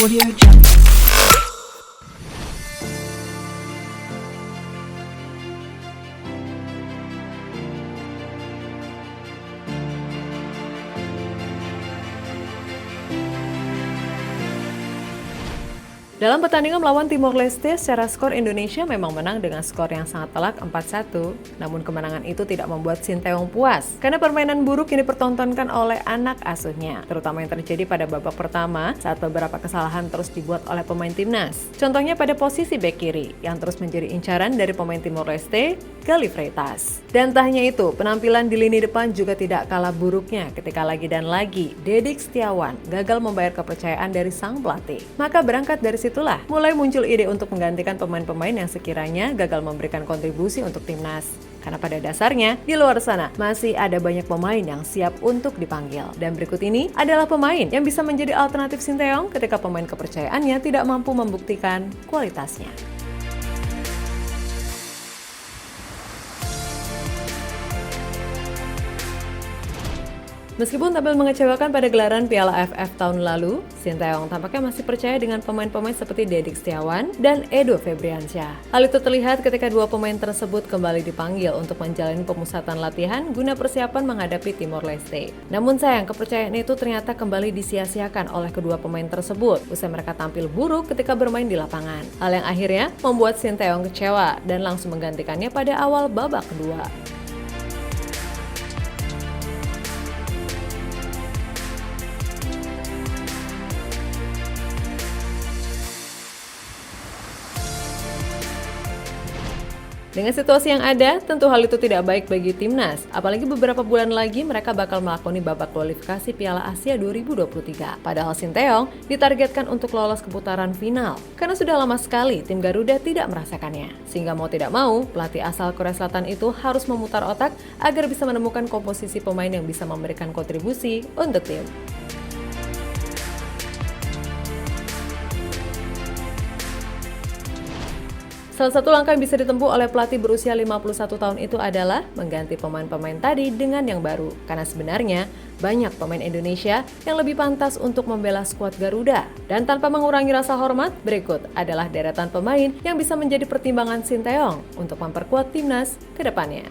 Audio Jungle. Dalam pertandingan melawan Timor Leste, secara skor Indonesia memang menang dengan skor yang sangat telak 4-1. Namun kemenangan itu tidak membuat Sinteyong puas, karena permainan buruk yang dipertontonkan oleh anak asuhnya, terutama yang terjadi pada babak pertama saat beberapa kesalahan terus dibuat oleh pemain timnas. Contohnya pada posisi bek kiri, yang terus menjadi incaran dari pemain Timor Leste, Galih Freitas. Dan tak hanya itu, penampilan di lini depan juga tidak kalah buruknya ketika lagi dan lagi Dedik Setiawan gagal membayar kepercayaan dari sang pelatih. Maka berangkat dari itulah mulai muncul ide untuk menggantikan pemain-pemain yang sekiranya gagal memberikan kontribusi untuk timnas. Karena pada dasarnya, di luar sana masih ada banyak pemain yang siap untuk dipanggil. Dan berikut ini adalah pemain yang bisa menjadi alternatif Sinteyong ketika pemain kepercayaannya tidak mampu membuktikan kualitasnya. Meskipun tampil mengecewakan pada gelaran Piala AFF tahun lalu, Sinteyong tampaknya masih percaya dengan pemain-pemain seperti Dedik Setiawan dan Edo Febriansyah. Hal itu terlihat ketika dua pemain tersebut kembali dipanggil untuk menjalani pemusatan latihan guna persiapan menghadapi Timor Leste. Namun sayang, kepercayaan itu ternyata kembali disia-siakan oleh kedua pemain tersebut usai mereka tampil buruk ketika bermain di lapangan. Hal yang akhirnya membuat Sinteyong kecewa dan langsung menggantikannya pada awal babak kedua. Dengan situasi yang ada, tentu hal itu tidak baik bagi timnas. Apalagi beberapa bulan lagi mereka bakal melakoni babak kualifikasi Piala Asia 2023. Padahal Sinteyong ditargetkan untuk lolos ke putaran final. Karena sudah lama sekali tim Garuda tidak merasakannya. Sehingga mau tidak mau, pelatih asal Korea Selatan itu harus memutar otak agar bisa menemukan komposisi pemain yang bisa memberikan kontribusi untuk tim. Salah satu langkah yang bisa ditempuh oleh pelatih berusia 51 tahun itu adalah mengganti pemain-pemain tadi dengan yang baru. Karena sebenarnya banyak pemain Indonesia yang lebih pantas untuk membela skuad Garuda. Dan tanpa mengurangi rasa hormat, berikut adalah deretan pemain yang bisa menjadi pertimbangan Sinteyong untuk memperkuat timnas ke depannya.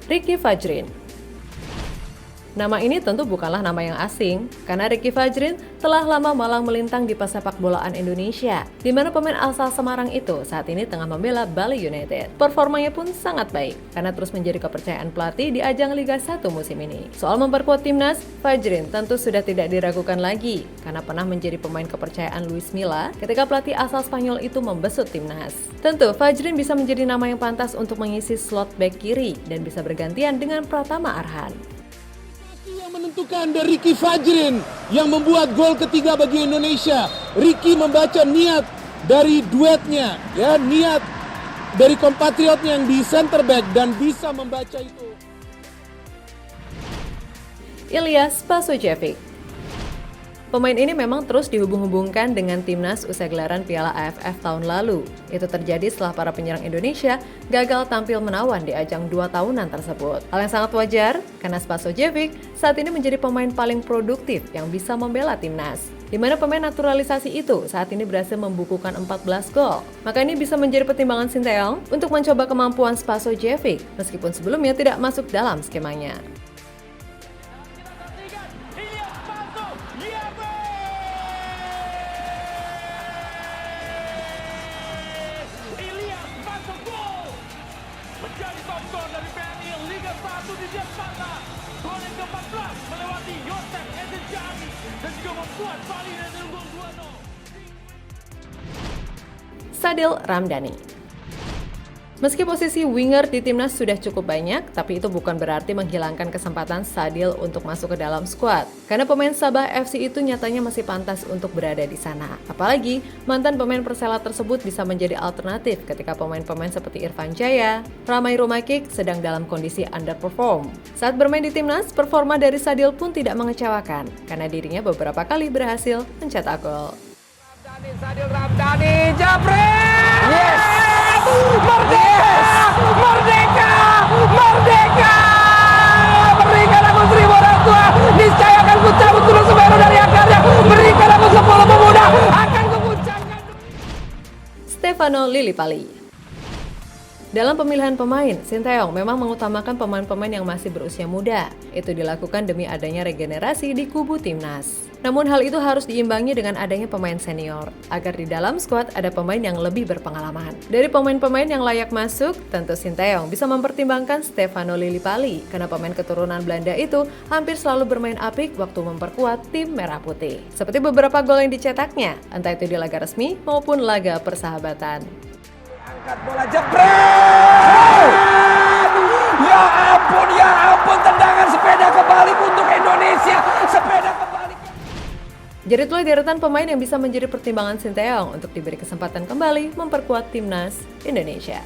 Ricky Fajrin. Nama ini tentu bukanlah nama yang asing, karena Ricky Fajrin telah lama malang melintang di pesepak bolaan Indonesia, di mana pemain asal Semarang itu saat ini tengah membela Bali United. Performanya pun sangat baik, karena terus menjadi kepercayaan pelatih di ajang Liga 1 musim ini. Soal memperkuat timnas, Fajrin tentu sudah tidak diragukan lagi, karena pernah menjadi pemain kepercayaan Luis Milla ketika pelatih asal Spanyol itu membesut timnas. Tentu, Fajrin bisa menjadi nama yang pantas untuk mengisi slot bek kiri dan bisa bergantian dengan Pratama Arhan. Menentukan dari Ricky Fajrin yang membuat gol ketiga bagi Indonesia. Ricky membaca niat dari duetnya, ya, niat dari kompatriotnya yang di center back dan bisa membaca itu. Ilyas Pasojevic. Pemain ini memang terus dihubung-hubungkan dengan timnas usai gelaran Piala AFF tahun lalu. Itu terjadi setelah para penyerang Indonesia gagal tampil menawan di ajang 2 tahunan tersebut. Hal yang sangat wajar karena Pasojevic saat ini menjadi pemain paling produktif yang bisa membela timnas. Di mana pemain naturalisasi itu saat ini berhasil membukukan 14 gol. Maka ini bisa menjadi pertimbangan Sinteyong untuk mencoba kemampuan Pasojevic meskipun sebelumnya tidak masuk dalam skemanya. Menjadi top skor dari PNI Liga 1 di Jakarta. Gol yang ke-14 melewati Yosef Ezenjani dan juga membuat Bali United unggul 2-0. Sadil Ramdhani. Meski posisi winger di timnas sudah cukup banyak, tapi itu bukan berarti menghilangkan kesempatan Sadil untuk masuk ke dalam skuad. Karena pemain Sabah FC itu nyatanya masih pantas untuk berada di sana. Apalagi, mantan pemain Persela tersebut bisa menjadi alternatif ketika pemain-pemain seperti Irfan Jaya, Ramai Rumakik sedang dalam kondisi underperform. Saat bermain di timnas, performa dari Sadil pun tidak mengecewakan, karena dirinya beberapa kali berhasil mencetak gol. Sadil Ramdhani, Japret! Yes! Merdeka! Merdeka! Merdeka! Berikan aku 1000 orang tua, niscaya akan ku cabut gunung Semeru dari akarnya. Berikan aku 10 pemuda Stefano Lillipali. Dalam pemilihan pemain, Sinteyong memang mengutamakan pemain-pemain yang masih berusia muda. Itu dilakukan demi adanya regenerasi di kubu timnas. Namun hal itu harus diimbangi dengan adanya pemain senior, agar di dalam skuad ada pemain yang lebih berpengalaman. Dari pemain-pemain yang layak masuk, tentu Sinteyong bisa mempertimbangkan Stefano Lillipali, karena pemain keturunan Belanda itu hampir selalu bermain apik waktu memperkuat tim Merah Putih. Seperti beberapa gol yang dicetaknya, entah itu di laga resmi maupun laga persahabatan. Angkat bola jebret. Ya ampun, tendangan sepeda kembali untuk Indonesia. Sepeda kembali. Jadi itulah deretan pemain yang bisa menjadi pertimbangan Sinteyong untuk diberi kesempatan kembali memperkuat timnas Indonesia.